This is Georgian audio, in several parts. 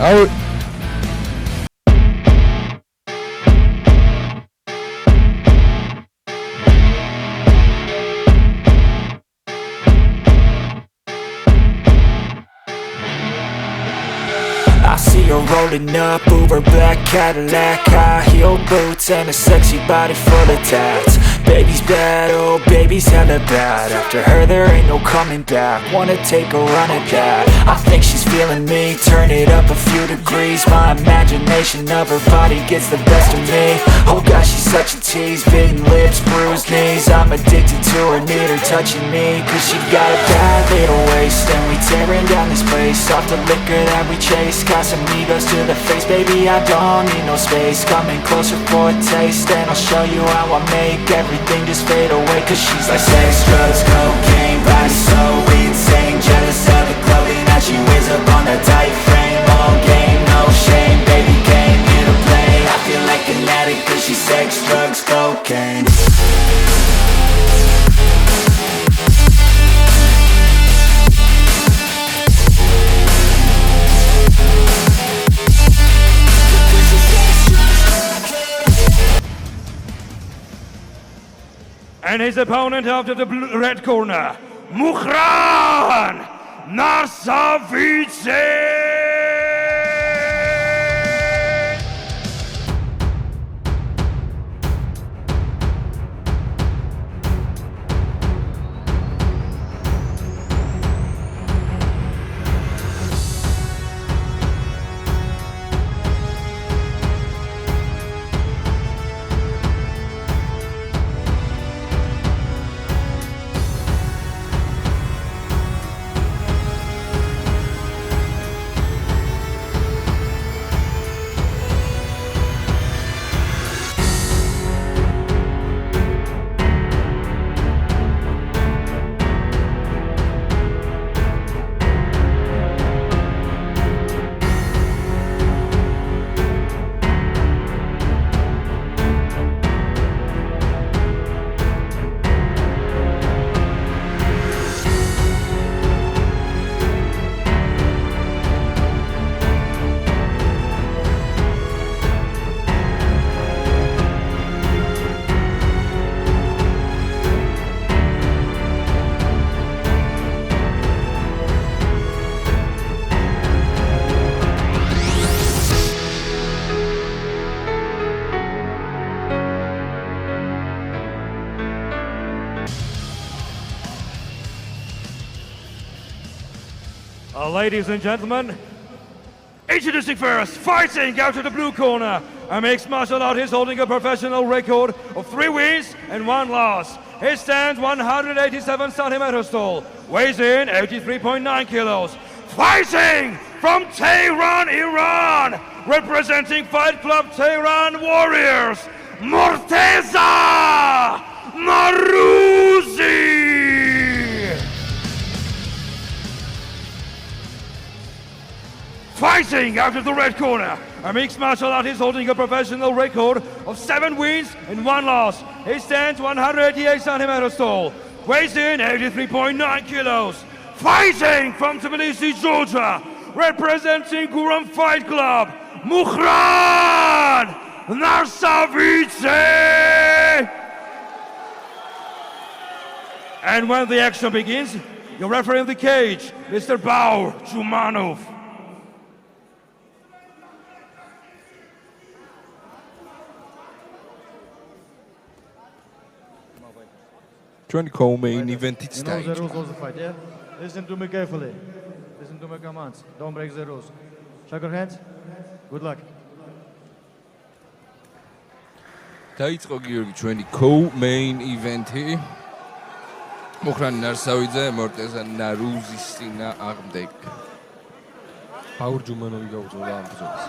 Out. I see her rolling up, Uber black Cadillac, high heel boots and a sexy body full of tats. Baby's bad, oh baby's hella bad. After her there ain't no coming back. Wanna take a run at that. I think she's feeling me, turn it up a few degrees. My imagination of her body gets the best of me. Oh gosh, she's such a tease, bitten lips, bruised knees. I'm addicted to her, need her touching me. Cause she got a bad little waist, and we tearing down this place. Off the liquor that we chase, got some egos to the face. Baby, I don't need no space. Coming closer for a taste, and I'll show you how I make everything just fade away. Cause she's like sex, drugs, cocaine, body so insane. Jealous of the clothing that she wears up on that tight frame. All game, no shame, baby came here to play. I feel like an addict cause she's sex, drugs, cocaine. And his opponent out of the red corner, Mukhran Narsavidze. Ladies and gentlemen, introducing first, fighting out of the blue corner, a mixed martial artist holding a professional record of 3 wins and 1 loss. He stands 187 centimeters tall, weighs in 83.9 kilos. Fighting from Tehran, Iran, representing Fight Club Tehran Warriors, Morteza Maruzi. Fighting out of the red corner, a mixed martial artist holding a professional record of 7 wins and 1 loss. He stands 188 centimeters tall, weighs in 83.9 kilos. Fighting from Tbilisi, Georgia, representing Guram Fight Club, Mukhran Narsavidze. And when the action begins, your referee in the cage, Mr. Baur Jumanov. Johnny co-main event it's You know the rules of the fight, yeah? Listen to me carefully. Listen to my commands. Don't break the rules. Shake your hands. Good luck. დაიწყო გიორგი ჩვენი co-main event-ი. Mukhran Narsavidze, Morteza Naruzis წინააღმდეგ. Baur Jumanovi გაუწევდა ამ ბრძოლას.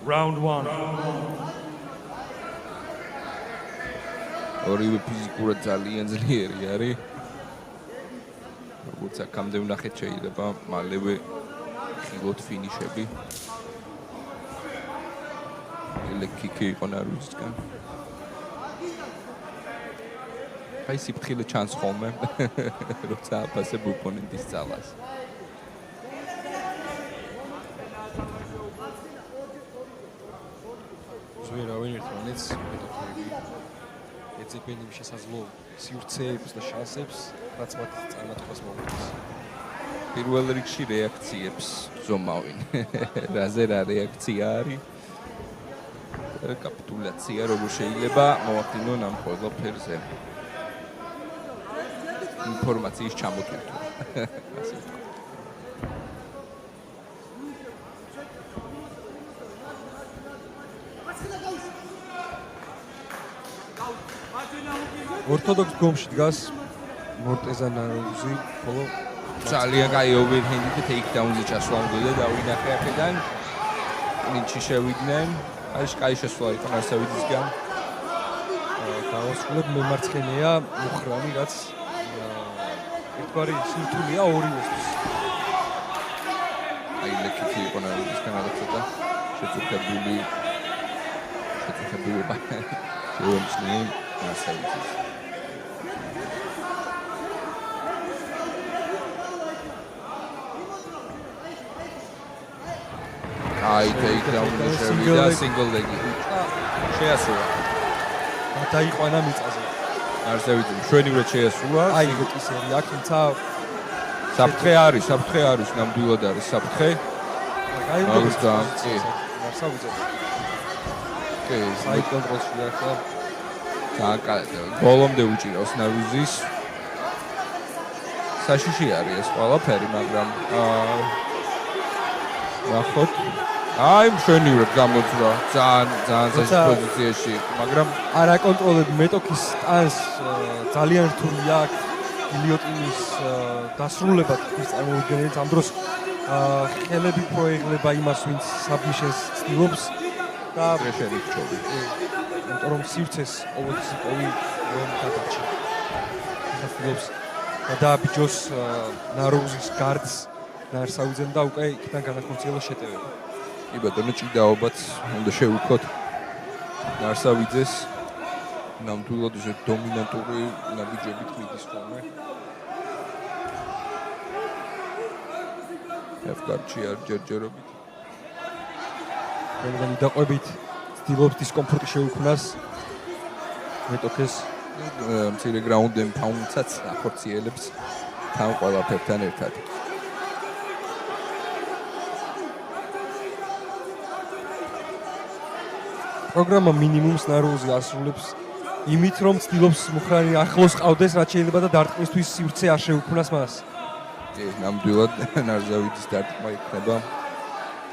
Round 1. ორივე ფიზიკურად ძალიან ძლიერი არის. როგორც აქამდე ვნახეთ, შეიძლება მალევე ხილოთ ფინიშები. ელეკიკი იყო ნარუსისგან. აი სიფრთხილე ჩანს ხოლმე, როცა აფასებ ოპონენტის ძალას. ეძებენ იმ შესაძლო სივრცეებს და შანსებს, რაც მათ წარმატებას მოგვიწევს. პირველ რიგში რეაქციებს ზომავენ. რაზე რა რეაქცია არის? კაპიტულაცია როგორ შეიძლება მოახდინონ ამ ყველაფერზე. ინფორმაციის ჩამოტვირთვა. ასე ვთქვა. ორთოდოქს გომში დგას მორტეზა ნაროზი, ხოლო ძალიან კაი ოვერჰენდი და ტეიქდაუნზე ჩასვლა უნდა დავინახე აქედან. კლინჩი შევიდნენ. არის კაი შესვლა იყო ნარსავიდისგან. დავასრულებ მემარცხენეა მუხრანი, რაც ერთგვარი სირთულეა ორივესთვის. აი ლეკითი იყო ნარსავიდისგან რაღაცა შეწუხებული შეუემჩნია ნარსავიდის. აი ტეიქდაუნზე შევიდა სინგლ ლეგი. შეასრულა. დაიყვანა მიწაზე. ნარსავიდი მშვენივრად შეასრულა. აი ეგეთისერი აქ თუმცა საფრთხე არის, ნამდვილად არის საფრთხე. გაიგებს კი. ნარსავიძე. კი, საით კონტროლში ახლა ბოლომდე უჭირავს ნარუზის. საშიში არის ეს ყველაფერი, მაგრამ ნახოთ. აი მშვენივრად გამოძრა. ძალიან საშიში პოზიციაში იყო, მაგრამ არ აკონტროლებ მეტოქის სტანს ძალიან რთულია აქ გილიოტინის დასრულება თქვის წარმოვიდგენთ ამ დროს ხელები პროეგლება იმას ვინც საბმიშენს ცდილობს და პრესერი ხჩობი. იმიტომ რომ სივრცეს ყოველთვის იპოვი რომ გადარჩა. ცდილობს და დააბიჯოს ნაროზის გარდს ნარსავიძემ და უკვე იქიდან განახორციელოს შეტევება. კი ბატონო, ჭიდაობაც უნდა შევუქოთ ნარსავიძეს. ნამდვილად ისე დომინანტური ნაბიჯებით მიდის ხოლმე. ევკარჩი არ ჯერჯერობით. რადგან დაყვებით ცდილობს დისკომფორტი შეუქმნას მეტოქეს მცირე გრაუნდენ ფაუნდსაც ახორციელებს თან ყველაფერთან ერთად. პროგრამა მინიმუმს ნაროზი ასრულებს იმით, რომ ცდილობს მუხრანი ახლოს ყავდეს, რაც შეიძლება და დარტყმისთვის სივრცე არ შეუქმნას მას. კი, ნამდვილად ნარსავიძის დარტყმა იქნება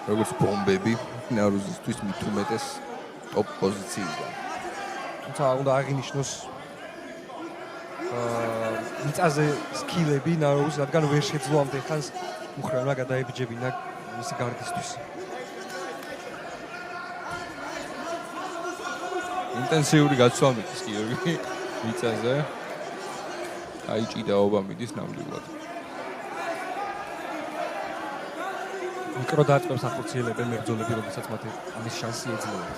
როგორც ბომბები ნაროზისთვის მით უმეტეს ტოპ პოზიციიდან. თუმცა უნდა აღინიშნოს მიწაზე სკილები ნაროზს, რადგან ვერ შეძლო ამდენ ხანს მუხრანმა გადაებიჯებინა მისი გარდისთვის. ინტენსიური გაცვლა მიდის გიორგი მიწაზე. აი ჭიდაობა მიდის ნამდვილად. მიკროდარტყმებს ახორციელებენ მებრძოლები, როდესაც მათ ამის შანსი ეძლევა.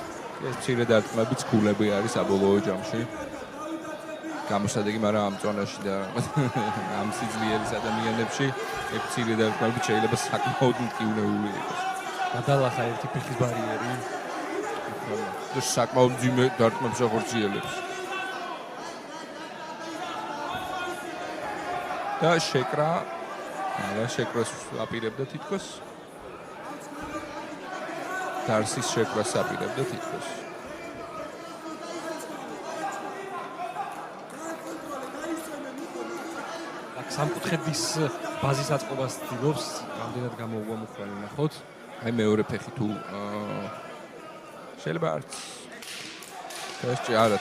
ეს მცირე დარტყმებიც ქულები არის საბოლოო ჯამში. გამოსადეგი, მაგრამ ამ წონაში და ამ სიძლიერის ადამიანებში ეს მცირე დარტყმები შეიძლება საკმაოდ მტკივნეული იყოს. გადალახა ერთი ფეხის ბარიერი. და საკმაოდ ძიმე დარტყმებს ახორციელებს. და შეკრას აპირებდა თითქოს. დარსის შეკრას აპირებდა თითქოს. აქ სამკუთხედის ბაზის აწყობას ცდილობს, რამდენად გამოუვა მუხრანი ნახოთ. აი მეორე ფეხი თუ შეიძლება არც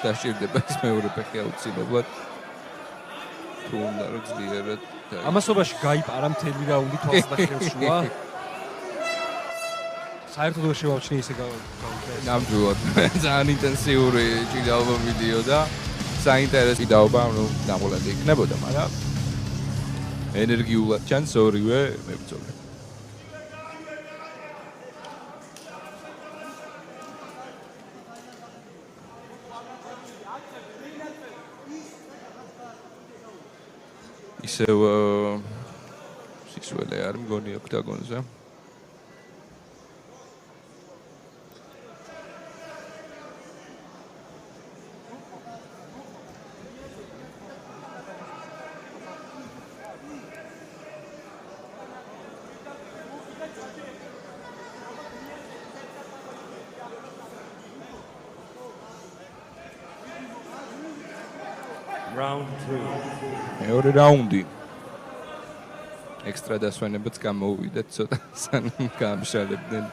დასჭირდება ეს მეორე ფეხი აუცილებლად. თუ უნდა რომ ძლიერად ამასობაში გაიპარა მთელი რაუნდი თვალს და ხელშუა. საერთოდ ვერ შევავჩინე ისე გავუქეს. ნამდვილად ძალიან ინტენსიური ჭიდაობა მიდიოდა. საინტერესო ჭიდაობა, რომ დამოლადი იქნებოდა, მაგრამ ენერგიულად ჩანს ორივე მებრძოლი. ისევ სისველე არ მგონი ოქტაგონზე. Round 3. მეორე რაუნდი. ექსტრა დასვენებაც გამოუვიდათ ცოტა სანამ გაამშალებდნენ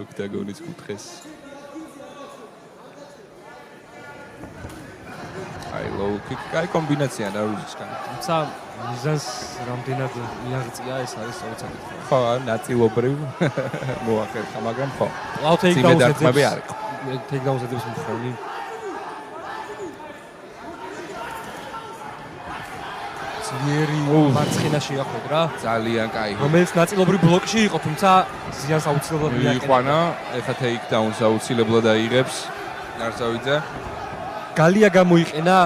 ოქტაგონის კუთხეს. აი low kick, კაი კომბინაცია ნარუზისგან. თუმცა მიზანს რამდენად მიაღწია ეს არის სწორედ საკითხი. ხო, ნაწილობრივ მოახერხა, მაგრამ ხო. კлау დარტყმები არ იყო. ტეიქდაუნს ეძებს მხრონი. ძლიერი მარცხენა შეახვედრა. ძალიან კაი. რომელიც ნაწილობრივ ბლოკში იყო, თუმცა ზიანს აუცილებლად მიიყვანა, ეხა ტეიქდაუნს აუცილებლად აიღებს ნარსავიძე. გალია გამოიყენა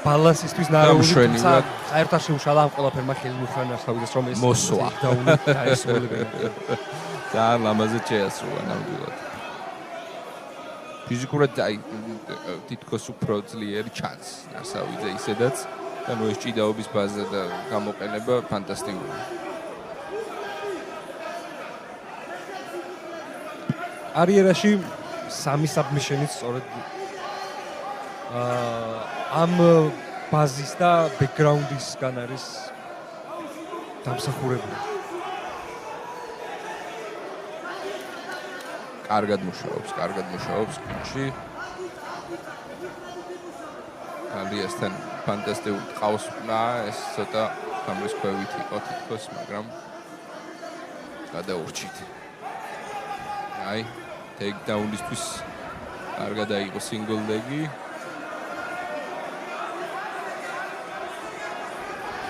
ბალანსისთვის ნარეული, თუმცა მშვენივრად. საერთოდ შეუშალა ამ ყველაფერმა ხელი მუხრან ნარსავიძეს, რომ ეს მოსვა. ტეიქდაუნი დაესრულებინა. ძალიან ლამაზად შეასრულა ნამდვილად. ფიზიკურად აი თითქოს უფრო ძლიერი ჩანს ნარსავიძე ისედაც. ანუ ეს ჭიდაობის ბაზა და გამოყენება ფანტასტიკურია. კარიერაში 3 საბმიშენიც სწორედ ამ ბაზის და ბექგრაუნდისგან არის დამსახურებული. კარგად მუშაობს კუჩი. გალიასთან ფანტასტიკური ყავს და ეს ცოტა გამრის ქვევით იყო თითქოს, მაგრამ გადაურჩით. აი, ტეიქდაუნისთვის კარგად აიღო სინგლ ლეგი.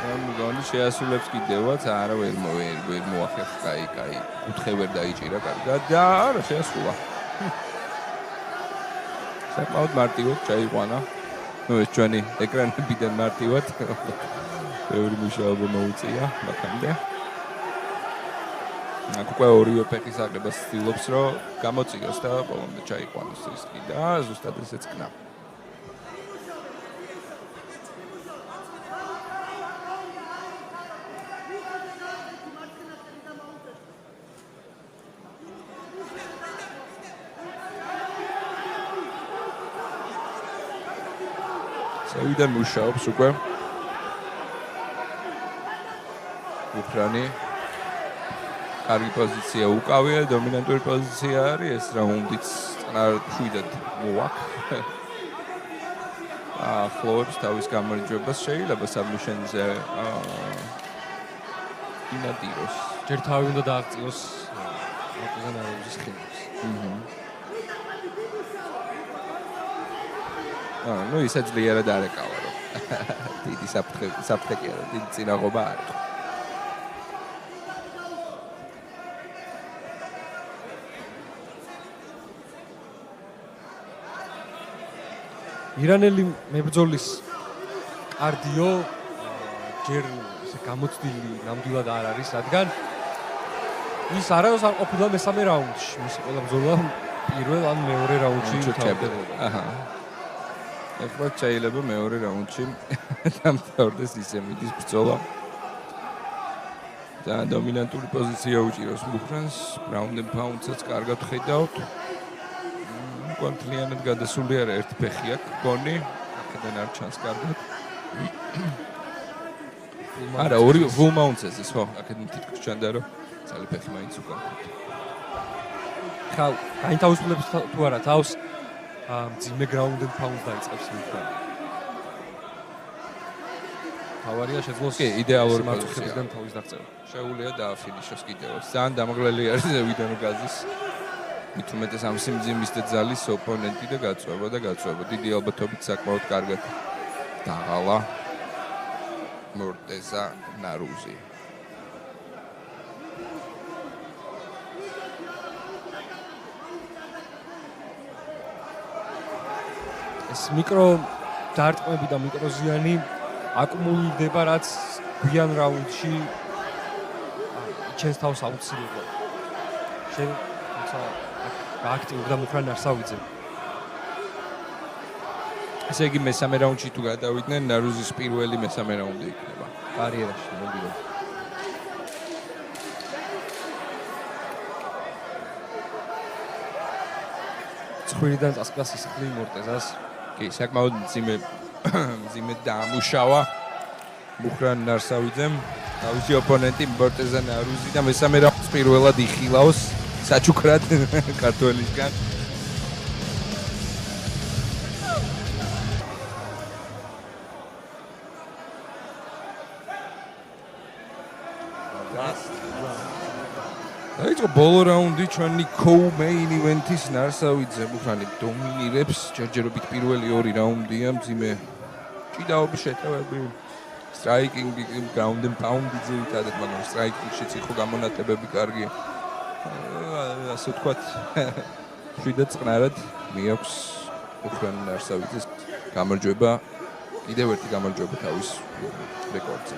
ამგონი შეასრულებს კიდევაც, არა ვერ მოახერხა, კაი, კუთხე ვერ დაიჭირა კარგად და არა შეასრულა. საკმაოდ მარტივად ჩაიყვანა. ნუ ეს ჩვენი ეკრანებიდან მარტივად ბევრი მუშაობა მოუწია მაგამდე. აქ უკვე ორივე ფეხის აღებას ცდილობს, რომ გამოწიოს და ბოლომდე ჩაიყვანოს რისკი და ზუსტად ესეც კნა. ვიდან მუშაობს უკვე უკრაინი კარგი პოზიცია უკავია, დომინანტური პოზიცია არის, ეს რაუნდიც შვიდად მოაქვს. ახლოვებს თავის გამარჯვებას, შეიძლება საბმიშენზე ინადიროს. ჯერ თავი უნდა დააღწიოს ოპოზანარის ხილს. ნუ ისე ძლიერად არ ეკავა, რომ დიდი საფრთხე კი არა, დიდი წინაღობა არ იყო. ირანელი მებრძოლის კარდიო ჯერ ისე გამოცდილი ნამდვილად არ არის, რადგან ის არასდროს არ ყოფილა მესამე რაუნდში, მისი ყველა ბრძოლა პირველ ან მეორე რაუნდში თავდებოდა. აჰა. ეხლა შეიძლება მეორე რაუნდში დამთავრდეს ისე მიდის ბრძოლა. და დომინანტური პოზიცია უჭირავს მუხრანს, რაუნდ and pound-საც კარგად ხედავთ. კონტროლიანად გადასული არა ერთი ფეხი აქვს, გონი, აქედან არ ჩანს კარგად. არა, ორი full mount-ს ის ხო, აქედან თითქოს ჩანდა რომ ძალი ფეხი მაინც უკან. ხა, გაინთავისუფლებს თუ არა თავს მძიმე ground and pound დაიწყებს მუხრანი. თავარია შეძლოს კი, იდეალური მარცხებიდან თავის დაღწევა. შეუძლია დააფინიშოს კიდევაც. ძალიან დამღლელი არის ზევიდან გაზის. მით უმეტეს ამ სიმძიმის და ძალის ოპონენტი და გაწვევა. დიდი ალბათობით საკმაოდ კარგად დაღალა მორტეზა ნარუზი. ეს მიკრო დარტყმები და მიკროზიანი აკუმულირდება, რაც გვიან რაუნდში ჩენს თავს აუცილებლად. თუმცა გააქტიურდა მუხრან არსავიძე. ესე იგი მესამე რაუნდში თუ გადავიდნენ, ნარუზის პირველი მესამე რაუნდი იქნება კარიერაში, მოდიო. ცხვირიდან წასკლა სისხლი მორტეზას. კი, საკმაოდ მძიმე მძიმედ დაამუშავა მუხრან ნარსავიძემ თავისი ოპონენტი მბორტეზან არუზი და მესამე რაუნდს პირველად იხილავს საჩუქრად ქართველისგან. დაიწყო ბოლო რაუნდი ჩვენი co-main event-ის ნარსავიძე მუხრანი დომინირებს, ჯერჯერობით პირველი ორი რაუნდია მძიმე ჭიდაობის შეტევები, striking-ი, ground and pound-ი ძირითადად, მაგრამ striking-შიც იყო გამონათებები კარგი. ასე ვთქვათ, შვიდად წყნარად მიაქვს მუხრანი ნარსავიძეს გამარჯვება, კიდევ ერთი გამარჯვება თავის რეკორდზე.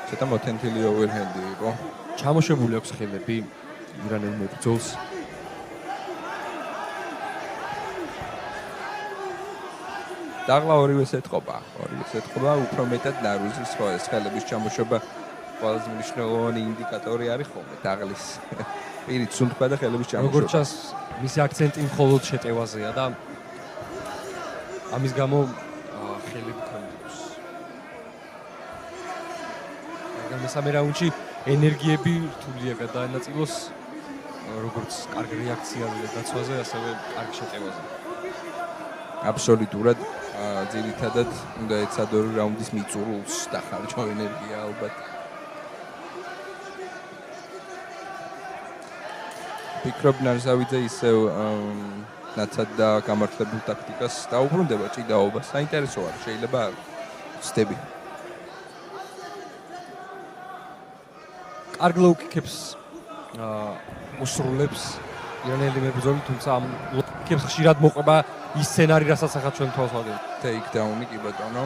ცოტა მოთენთილი overhand-ი იყო. ჩამოშებული აქვს ხელები ირანელ მებრძოლს. დაღლა ორივე ეთყობა, უფრო მეტად ნარუზის ხელების ჩამოშობა ყველაზე მნიშვნელოვანი ინდიკატორი არის ხოლმე დაღლის პირით სუნთქვა და ხელების ჩამოშობა. როგორც ჩანს, მისი აქცენტი მხოლოდ შეტევაზეა და ამის გამო ხელები კონდობს. მაგრამ მესამე რაუნდში ენერგიები რთულია გადაანაწილოს, როგორც კარგი რეაქციაზე და დაცვაზე, ასევე კარგი შეტევაზე. აბსოლუტურად ძირითადად უნდა ეცადო რაუნდის მიწურულს დახარჯო ენერგია ალბათ. ფიქრობ ნარსავიძე ისევ ნაცად და გამართლებულ ტაქტიკას დაუბრუნდება ჭიდაობას. საინტერესო არის, შეიძლება ვცდები. კარგ ლოუ-კიკებს უსრულებს ირანელი მებრძოლი, თუმცა ამ ლოუ-კიკებს ხშირად მოყვება ის სცენარი, რასაც ახლა ჩვენ თვალს ვაგებთ. Take-down-ი კი ბატონო,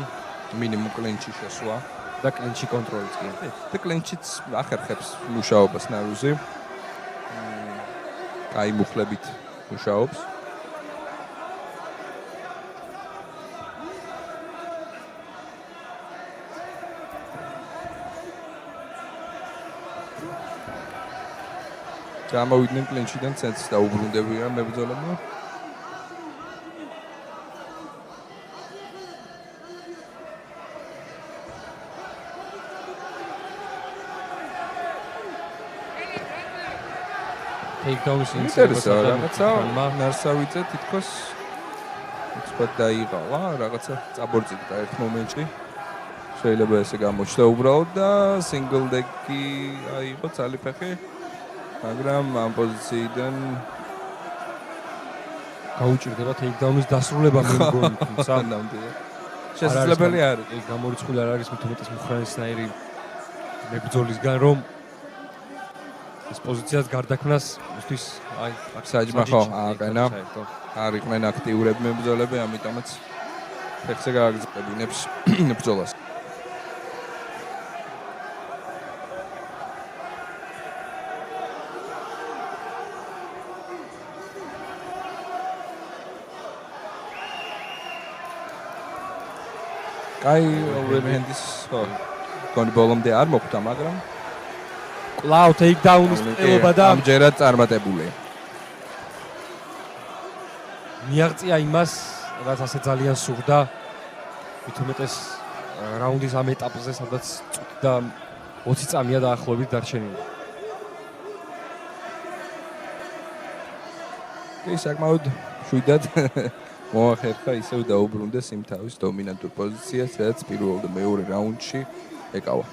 მინიმუმ კლინჩი შესვლა და კლინჩი კონტროლიც კი. და კლინჩიც ახერხებს მუშაობას ნარუზი. კაი მუხლებით მუშაობს. გამოვიდნენ კლინჩიდან ცენტრს და უბრუნდებიან მებრძოლებმა. Take-down-ის ინტერესია რაღაცა ნარსავიძე თითქოს უცბად დაიღალა, რაღაცა წაბორწიკდა ერთ მომენტში. შეიძლება ესე გამოჩნდა უბრალოდ და single leg-ი აიღო ძალიფეხი. მაგრამ ამ პოზიციიდან გაუჭირდება take-down-ის დასრულება მე მგონი, თუმცა შესაძლებელი არის. ეს გამორიცხული არ არის მithumetes მუხრანისნაირი მებრძოლისგან, რომ ეს პოზიციას გარდაქმნას ისთვის აი საჯმა ხო აყენა. არ იყვნენ აქტიურები მებრძოლები, ამიტომაც ფეხზე გააგზავნებს ბრძოლას. კაი overhand-ის ხო გონი ბოლომდე არ მოხვდა, მაგრამ კлау take-down-ის წელობა და ამჯერად წარმატებულია. მიაღწია იმას, რაც ასე ძალიან სურდა. მithumetes რაუნდის ამ ეტაპზე, სადაც წუთი და 20 წამია დაახლოებით დარჩენილი. კი, საკმაოდ შვიდად მოახერხა ისევ დაუბრუნდეს იმ თავის დომინანტურ პოზიციას, სადაც პირველ და მეორე რაუნდში ეკავა.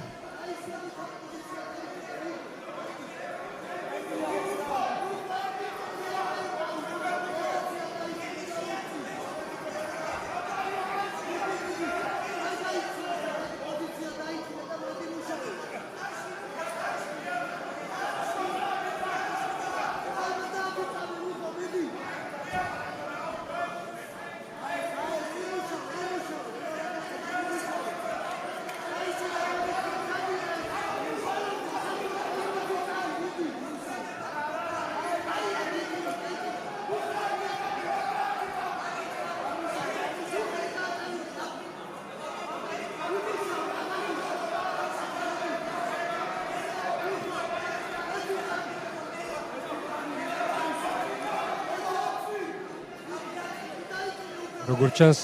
როგორც ჩანს,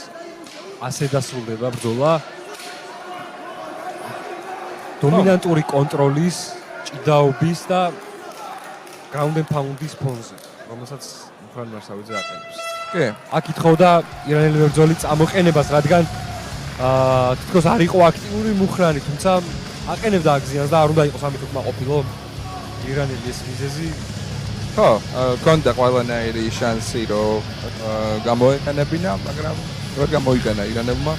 ასე დასრულდება ბრძოლა. დომინანტური კონტროლის, ჭიდაობის და ground and pound-ის ფონზე, რომელსაც მუხრან მარსავიძე აყენებს. კი. აქ ითხოვდა ირანელი მებრძოლის წამოყენებას, რადგან თითქოს არ იყო აქტიური მუხრანი, თუმცა აყენებდა აგზიანს და არ უნდა იყოს ამით უკმაყოფილო ირანელი ეს მიზეზი. ხო, კონდა ყველანაირი შანსი რომ გამოეყენებინა, მაგრამ ვერ გამოიყენა ირანელმა.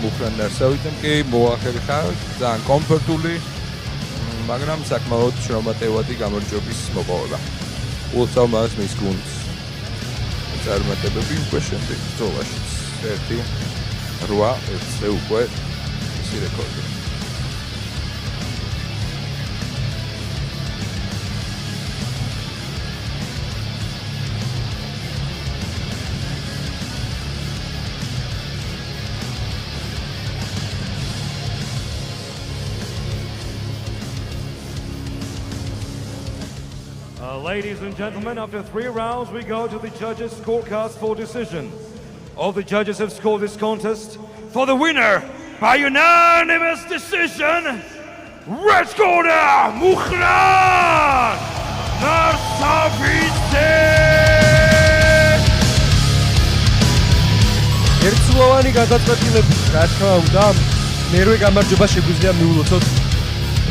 მუხრან ნარსავიძემ კი მოახერხა ძალიან კომფორტული, მაგრამ საკმაოდ შრომატევადი გამარჯვების მოპოვება. უცალ მის გუნდს წარმატებები უკვე შემდეგ ბრძოლაშიც 1-8-1-ზე უკვე ისი რეკორდი. Ladies and gentlemen, after 3 rounds, we go to the judges' scorecards for decision. All the judges have scored this contest for the winner by unanimous decision. Red corner, Mukhran Narsavidze. ერთსულოვანი გადაწყვეტილებით, რა თქმა უნდა, მერვე გამარჯვება შეგვიძლია მიულოცოთ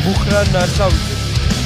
მუხრან ნარსავიძეს.